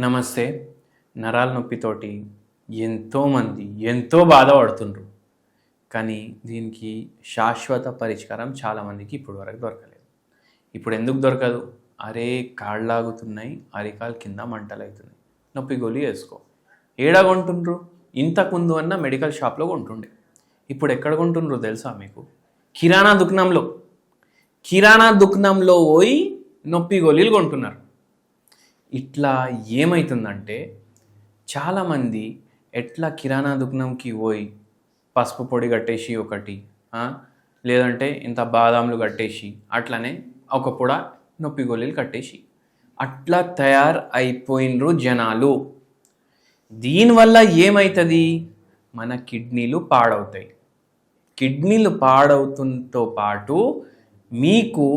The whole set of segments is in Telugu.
నమస్తే. నరాల నొప్పితోటి ఎంతోమంది ఎంతో బాధపడుతుండ్రు. కానీ దీనికి శాశ్వత పరిష్కారం చాలామందికి ఇప్పటి వరకు దొరకలేదు. ఇప్పుడు ఎందుకు దొరకదు? అరే కాళ్ళాగుతున్నాయి, అరికాలు కింద మంటలవుతున్నాయి, నొప్పి గోళీ వేసుకో. ఏడా కొంటుండ్రు? ఇంతకుముందు అన్న మెడికల్ షాప్లో కొంటుండే. ఇప్పుడు ఎక్కడ కొంటుండ్రు తెలుసా మీకు? కిరాణా దుకాణంలో పోయి నొప్పి గోళీలు కొంటున్నారు. ఇట్లా ఏమవుతుందంటే చాలామంది ఎట్లా కిరాణా దుకాణంకి పోయి పసుపు పొడి కట్టేసి ఒకటి, లేదంటే ఇంత బాదాంలు కట్టేసి అట్లనే ఒక పొడ నొప్పి గోళీలు కట్టేసి అట్లా తయారు అయిపోయినరు జనాలు. దీనివల్ల ఏమవుతుంది? మన కిడ్నీలు పాడవుతాయి. కిడ్నీలు పాడవుతుంతో పాటు మీకు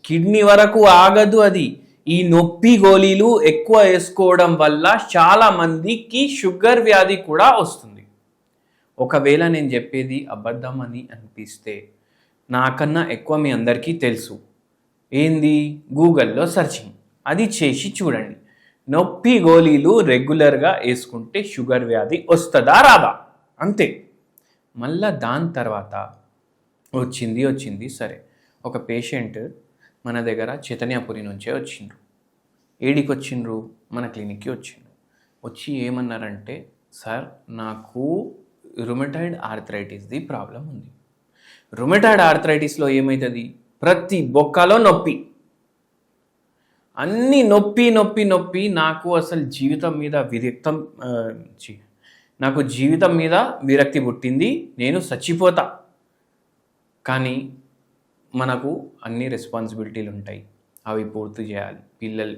కిడ్నీ వరకు ఆగదు అది. ఈ నొప్పి గోళీలు ఎక్కువ వేసుకోవడం వల్ల చాలామందికి షుగర్ వ్యాధి కూడా వస్తుంది. ఒకవేళ నేను చెప్పేది అబద్ధం అని అనిపిస్తే నాకన్నా ఎక్కువ మీ అందరికీ తెలుసు. ఏంది? గూగుల్లో సెర్చింగ్ అది చేసి చూడండి. నొప్పి గోళీలు రెగ్యులర్గా వేసుకుంటే షుగర్ వ్యాధి వస్తుందా రాదా? అంతే. మళ్ళా దాని తర్వాత వచ్చింది సరే. ఒక పేషెంట్ మన దగ్గర చైతన్యపురి నుంచే వచ్చిండ్రు. ఏడికి వచ్చిండ్రు? మన క్లినిక్కి వచ్చిండ్రు. వచ్చి ఏమన్నారంటే, సార్ నాకు రుమటాయిడ్ ఆర్థరైటిస్ది ప్రాబ్లం ఉంది. రుమటాయిడ్ ఆర్థరైటిస్లో ఏమవుతుంది? ప్రతి బొక్కలో నొప్పి, అన్ని నొప్పి. నాకు అసలు జీవితం మీద విరక్తి పుట్టింది. నేను చచ్చిపోతా. కానీ మనకు అన్ని రెస్పాన్సిబిలిటీలు ఉంటాయి, అవి పూర్తి చేయాలి. పిల్లలు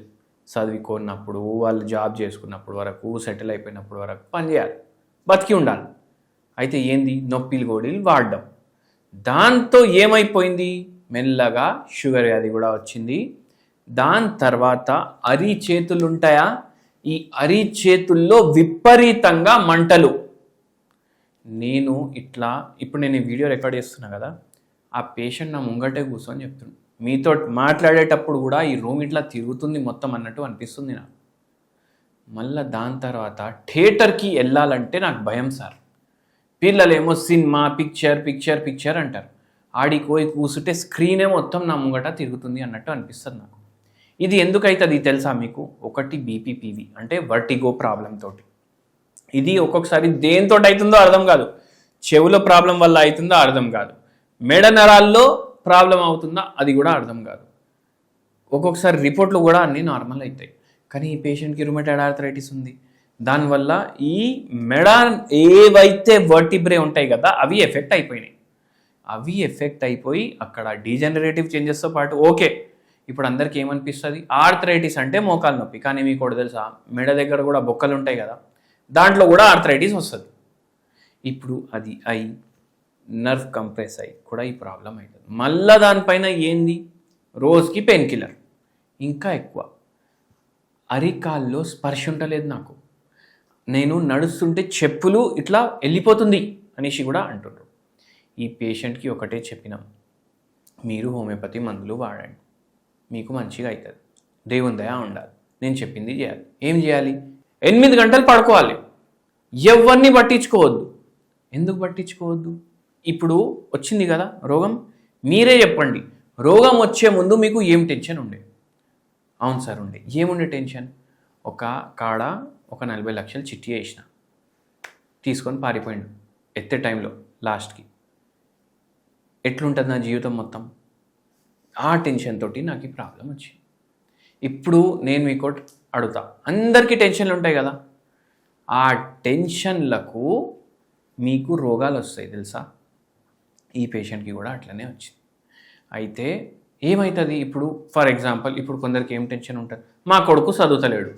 చదువుకున్నప్పుడు, వాళ్ళు జాబ్ చేసుకున్నప్పుడు వరకు, సెటిల్ అయిపోయినప్పుడు వరకు పని చేయాలి, బతికి ఉండాలి. అయితే ఏంది? నొప్పిలు గోళీలు వాడడం. దాంతో ఏమైపోయింది? మెల్లగా షుగర్ వ్యాధి కూడా వచ్చింది. దాని తర్వాత అరిచేతులు ఉంటాయా? ఈ అరిచేతుల్లో విపరీతంగా మంటలు. ఇప్పుడు నేను ఈ వీడియో రికార్డ్ చేస్తున్నా కదా, ఆ పేషెంట్ నా ముంగటే కూర్చొని చెప్తున్నాడు. మీతో మాట్లాడేటప్పుడు కూడా ఈ రూమ్ ఇట్లా తిరుగుతుంది మొత్తం అన్నట్టు అనిపిస్తుంది నాకు. మళ్ళీ దాని తర్వాత థియేటర్కి వెళ్ళాలంటే నాకు భయం సార్. పిల్లలేమో సినిమా పిక్చర్ అంటారు. ఆడికి పోయి కూర్చుంటే స్క్రీనే మొత్తం నా ముంగట తిరుగుతుంది అన్నట్టు అనిపిస్తుంది నాకు. ఇది ఎందుకు అవుతుంది తెలుసా మీకు? ఒకటి బీపీపీవి అంటే వర్టిగో ప్రాబ్లం తోటి. ఇది ఒక్కొక్కసారి దేంతో అవుతుందో అర్థం కాదు. చెవులో ప్రాబ్లం వల్ల అవుతుందో అర్థం కాదు. మెడ నరాల్లో ప్రాబ్లం అవుతుందా అది కూడా అర్థం కాదు. ఒక్కొక్కసారి రిపోర్ట్లు కూడా అన్నీ నార్మల్ అవుతాయి. కానీ ఈ పేషెంట్కి రుమటాయిడ్ ఆర్థరైటిస్ ఉంది. దానివల్ల ఈ మెడ ఏవైతే వర్టిబ్రే ఉంటాయి కదా అవి ఎఫెక్ట్ అయిపోయినాయి. అవి ఎఫెక్ట్ అయిపోయి అక్కడ డీజనరేటివ్ చేంజెస్తో పాటు ఓకే, ఇప్పుడు అందరికీ ఏమనిపిస్తుంది? ఆర్థరైటిస్ అంటే మోకాలు నొప్పి. కానీ మీకు కూడా తెలుసా, మెడ దగ్గర కూడా బొక్కలు ఉంటాయి కదా, దాంట్లో కూడా ఆర్థరైటిస్ వస్తుంది. ఇప్పుడు అది నర్వ్ కంప్రెస్ అయ్యి కూడా ఈ ప్రాబ్లం అవుతుంది. మళ్ళీ దానిపైన ఏంది? రోజుకి పెయిన్ కిల్లర్. ఇంకా ఎక్కువ అరికాల్లో స్పర్శ ఉండలేదు నాకు. నేను నడుస్తుంటే చెప్పులు ఇట్లా వెళ్ళిపోతుంది అనేసి కూడా అంటుండ్రు. ఈ పేషెంట్కి ఒకటే చెప్పినాం, మీరు హోమియోపతి మందులు వాడండి, మీకు మంచిగా అవుతుంది, దేవుని దయ ఉండాలి, నేను చెప్పింది చేయాలి. ఏం చేయాలి? 8 గంటలు పడుకోవాలి, ఎవరిని పట్టించుకోవద్దు. ఎందుకు పట్టించుకోవద్దు? ఇప్పుడు వచ్చింది కదా రోగం, మీరే చెప్పండి. రోగం వచ్చే ముందు మీకు ఏం టెన్షన్ ఉండే? అవును సార్ ఉండే. ఏముండే టెన్షన్? ఒక 40 లక్షలు చిట్టి వేసిన, తీసుకొని పారిపోయిండు ఎత్తే టైంలో. లాస్ట్కి ఎట్లుంటుంది నా జీవితం మొత్తం? ఆ టెన్షన్ తోటి నాకు ఈ ప్రాబ్లం వచ్చింది. ఇప్పుడు నేను మీకు అడుగుతా, అందరికీ టెన్షన్లు ఉంటాయి కదా, ఆ టెన్షన్లకు మీకు రోగాలు వస్తాయి తెలుసా? ఈ పేషెంట్కి కూడా అట్లనే వచ్చింది. అయితే ఏమవుతుంది? ఇప్పుడు ఫర్ ఎగ్జాంపుల్, ఇప్పుడు కొందరికి ఏం టెన్షన్ ఉంటుంది? మా కొడుకు చదువుతలేడు,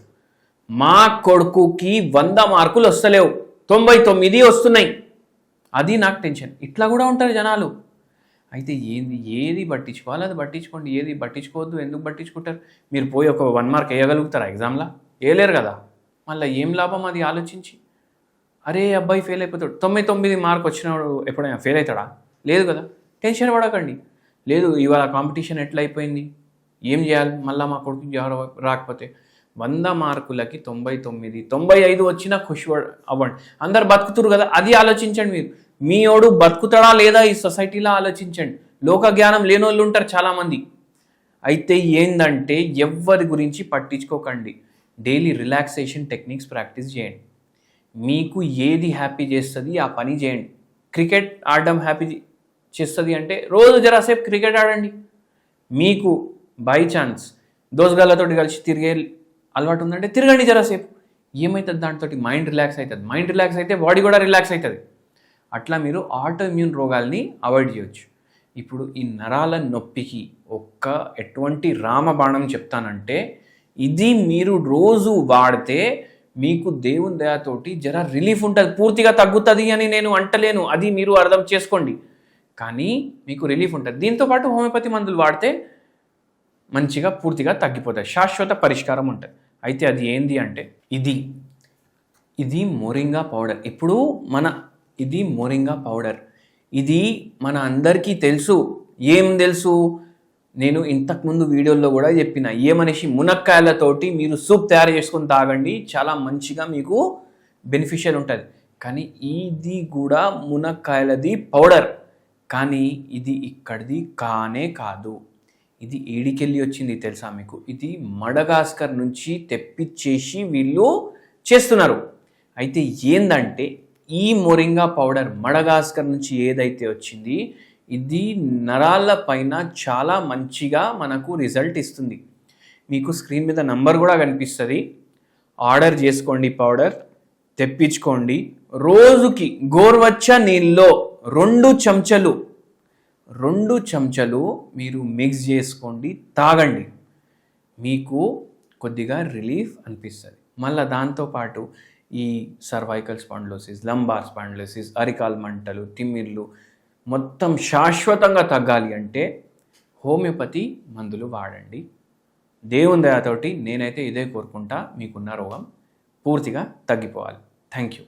మా కొడుకుకి 100 మార్కులు వస్తలేవు, 99 వస్తున్నాయి, అది నాకు టెన్షన్. ఇట్లా కూడా ఉంటారు జనాలు. అయితే ఏది పట్టించుకోవాలి అది పట్టించుకోండి, ఏది పట్టించుకోవద్దు. ఎందుకు పట్టించుకుంటారు? మీరు పోయి ఒక 1 మార్క్ వేయగలుగుతారా ఎగ్జామ్లో? వేయలేరు కదా. మళ్ళీ ఏం లాభం అది ఆలోచించి? అరే అబ్బాయి ఫెయిల్ అయిపోతాడు, 99 మార్క్ వచ్చినవాడు ఎప్పుడైనా ఫెయిల్ అవుతాడా? లేదు కదా. టెన్షన్ పడకండి. లేదు ఇవాళ కాంపిటీషన్ ఎట్లా అయిపోయింది, ఏం చేయాలి, మళ్ళీ మా కొడుకు రాకపోతే 100 మార్కులకి 99, 95 వచ్చినా ఖుషి అవ్వండి. అందరు బతుకుతురు కదా, అది ఆలోచించండి. మీరు మీ ఓడు బతుకుతాడా లేదా ఈ సొసైటీలో ఆలోచించండి. లోక జ్ఞానం లేని వాళ్ళు ఉంటారు చాలామంది. అయితే ఏందంటే ఎవ్వరి గురించి పట్టించుకోకండి. డైలీ రిలాక్సేషన్ టెక్నిక్స్ ప్రాక్టీస్ చేయండి. మీకు ఏది హ్యాపీ చేస్తుంది ఆ పని చేయండి. క్రికెట్ ఆడడం హ్యాపీ చేస్తుంది అంటే రోజు జరాసేపు క్రికెట్ ఆడండి. మీకు బై ఛాన్స్ దోస్తుగాళ్ళతోటి కలిసి తిరిగే అలవాటు ఉందంటే తిరగండి జరాసేపు. ఏమవుతుంది దాంతో మైండ్ రిలాక్స్ అవుతుంది. మైండ్ రిలాక్స్ అయితే బాడీ కూడా రిలాక్స్ అవుతుంది. అట్లా మీరు ఆటో ఇమ్యూన్ రోగాల్ని అవాయిడ్ చేయొచ్చు. ఇప్పుడు ఈ నరాల నొప్పికి ఎటువంటి రామబాణం చెప్తానంటే, ఇది మీరు రోజు వాడితే మీకు దేవుని దయతోటి జర రిలీఫ్ ఉంటుంది, పూర్తిగా తగ్గుతుంది అని నేను అంటలేను, అది మీరు అర్థం చేసుకోండి. కానీ మీకు రిలీఫ్ ఉంటుంది. దీంతోపాటు హోమియోపతి మందులు వాడితే మంచిగా పూర్తిగా తగ్గిపోతాయి, శాశ్వత పరిష్కారం ఉంటుంది. అయితే అది ఏంది అంటే ఇది మోరింగా పౌడర్. ఇప్పుడు ఇది మోరింగా పౌడర్. ఇది మన అందరికీ తెలుసు. ఏం తెలుసు? నేను ఇంతకుముందు వీడియోల్లో కూడా చెప్పిన, ఏమనేసి మునక్కాయలతోటి మీరు సూప్ తయారు చేసుకొని తాగండి, చాలా మంచిగా మీకు బెనిఫిషియల్ ఉంటుంది. కానీ ఇది కూడా మునక్కాయలది పౌడర్, కానీ ఇది ఇక్కడిది కానే కాదు. ఇది ఏడికెళ్ళి వచ్చింది తెలుసా మీకు? ఇది మడగాస్కర్ నుంచి తెప్పించేసి వీళ్ళు చేస్తున్నారు. అయితే ఏందంటే ఈ మోరింగా పౌడర్ మడగాస్కర్ నుంచి ఏదైతే వచ్చింది, ఇది నరాల పైన చాలా మంచిగా మనకు రిజల్ట్ ఇస్తుంది. మీకు స్క్రీన్ మీద నంబర్ కూడా కనిపిస్తుంది. ఆర్డర్ చేసుకోండి, పౌడర్ తెప్పించుకోండి. రోజుకి గోరువెచ్చ నీళ్ళలో 2 చెంచాలు మీరు మిక్స్ చేసుకోండి, తాగండి. మీకు కొద్దిగా రిలీఫ్ అనిపిస్తుంది. మళ్ళీ దాంతోపాటు ఈ సర్వైకల్ స్పాండిలోసిస్, లంబార్ స్పాండిలోసిస్, అరికాల్ మంటలు, తిమ్మిర్లు మొత్తం శాశ్వతంగా తగ్గాలి అంటే హోమియోపతి మందులు వాడండి. దేవుని దయతోటి నేనైతే ఇదే కోరుకుంటా, మీకున్న రోగం పూర్తిగా తగ్గిపోవాలి. Thank you.